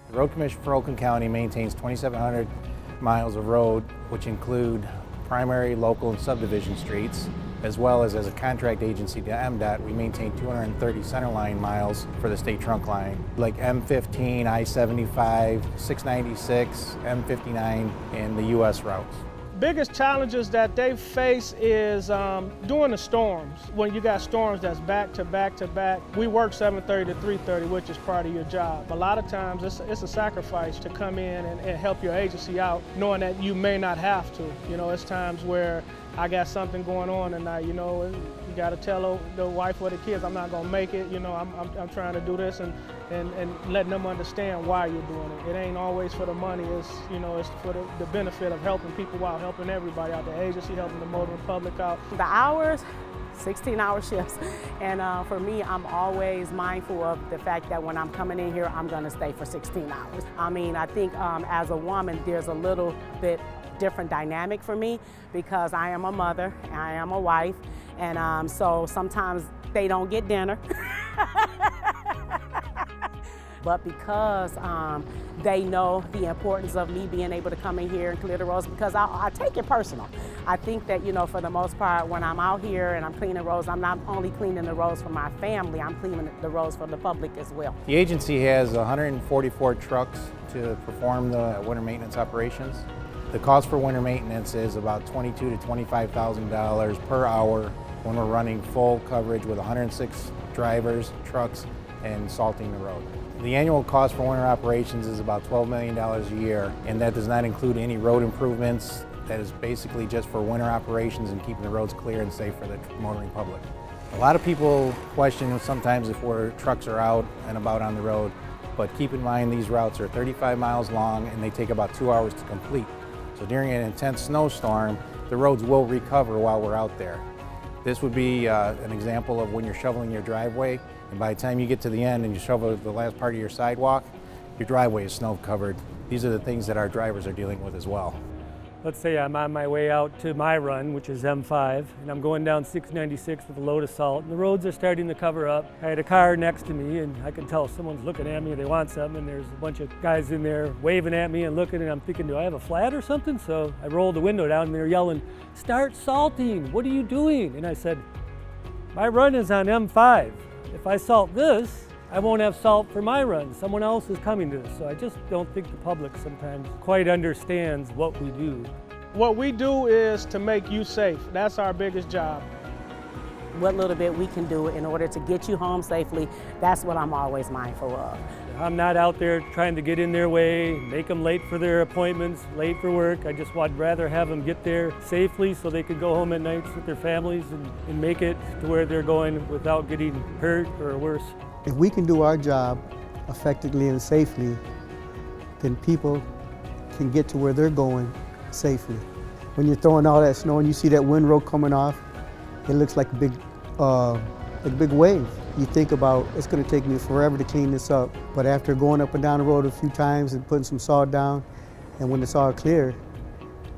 The Road Commission for Oakland County maintains 2,700 miles of road, which include primary, local, and subdivision streets, as well as a contract agency to MDOT, we maintain 230 centerline miles for the state trunk line, like M15, I-75, 696, M59, and the U.S. routes. Biggest challenges that they face is during the storms. When you got storms that's back to back to back, we work 7:30 to 3:30, which is part of your job. A lot of times it's a sacrifice to come in and help your agency out, knowing that you may not have to. You know, it's times where I got something going on tonight, you know, you got to tell the wife or the kids, I'm not going to make it, you know, I'm trying to do this, and letting them understand why you're doing it. It ain't always for the money, it's, you know, it's for the benefit of helping people out, helping everybody out, the agency, helping the motoring public out. The hours, 16-hour shifts, and for me, I'm always mindful of the fact that when I'm coming in here, I'm going to stay for 16 hours. I mean, I think as a woman, there's a little bit different dynamic for me because I am a mother, I am a wife, and so sometimes they don't get dinner. But because they know the importance of me being able to come in here and clear the roads, because I take it personal. I think that, you know, for the most part, when I'm out here and I'm cleaning roads, I'm not only cleaning the roads for my family, I'm cleaning the roads for the public as well. The agency has 144 trucks to perform the winter maintenance operations. The cost for winter maintenance is about $22,000 to $25,000 per hour when we're running full coverage with 106 drivers, trucks, and salting the road. The annual cost for winter operations is about $12 million a year, and that does not include any road improvements. That is basically just for winter operations and keeping the roads clear and safe for the motoring public. A lot of people question sometimes if trucks are out and about on the road, but keep in mind these routes are 35 miles long and they take about 2 hours to complete. So during an intense snowstorm, the roads will recover while we're out there. This would be an example of when you're shoveling your driveway, and by the time you get to the end and you shovel the last part of your sidewalk, your driveway is snow covered. These are the things that our drivers are dealing with as well. Let's say I'm on my way out to my run, which is M5, and I'm going down 696 with a load of salt, and the roads are starting to cover up. I had a car next to me, and I can tell someone's looking at me, they want something, and there's a bunch of guys in there waving at me and looking, and I'm thinking, do I have a flat or something? So I rolled the window down, and they're yelling, "Start salting, what are you doing?" And I said, my run is on M5. If I salt this, I won't have salt for my run. Someone else is coming to this. So I just don't think the public sometimes quite understands what we do. What we do is to make you safe. That's our biggest job. What little bit we can do in order to get you home safely, that's what I'm always mindful of. I'm not out there trying to get in their way, make them late for their appointments, late for work. I just would rather have them get there safely so they could go home at nights with their families and make it to where they're going without getting hurt or worse. If we can do our job effectively and safely, then people can get to where they're going safely. When you're throwing all that snow and you see that windrow coming off, it looks like a big wave. You think about, it's going to take me forever to clean this up, but after going up and down the road a few times and putting some salt down, and when it's all clear,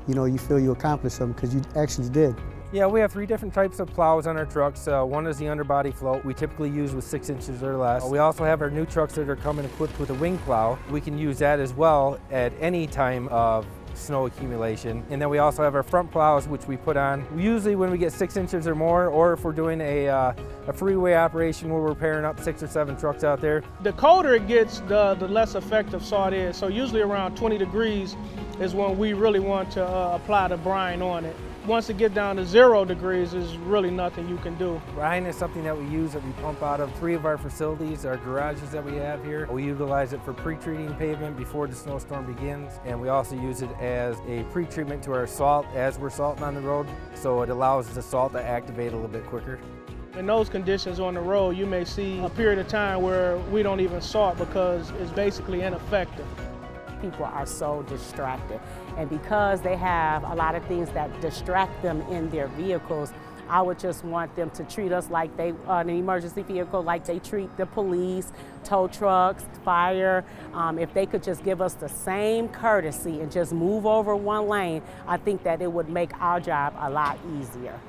you know, you feel you accomplished something because you actually did. Yeah, we have 3 different types of plows on our trucks. One is the underbody float, we typically use with 6 inches or less. We also have our new trucks that are coming equipped with a wing plow. We can use that as well at any time of snow accumulation. And then we also have our front plows, which we put on usually when we get 6 inches or more, or if we're doing a freeway operation where we're pairing up 6 or 7 trucks out there. The colder it gets, the less effective salt is. So usually around 20 degrees is when we really want to apply the brine on it. Once it gets down to 0 degrees, there's really nothing you can do. Brine is something that we use that we pump out of 3 of our facilities, our garages that we have here. We utilize it for pre-treating pavement before the snowstorm begins, and we also use it as a pre-treatment to our salt as we're salting on the road, so it allows the salt to activate a little bit quicker. In those conditions on the road, you may see a period of time where we don't even salt because it's basically ineffective. People are so distracted, and because they have a lot of things that distract them in their vehicles, I would just want them to treat us like they an emergency vehicle, like they treat the police, tow trucks, fire. If they could just give us the same courtesy and just move over one lane, I think that it would make our job a lot easier.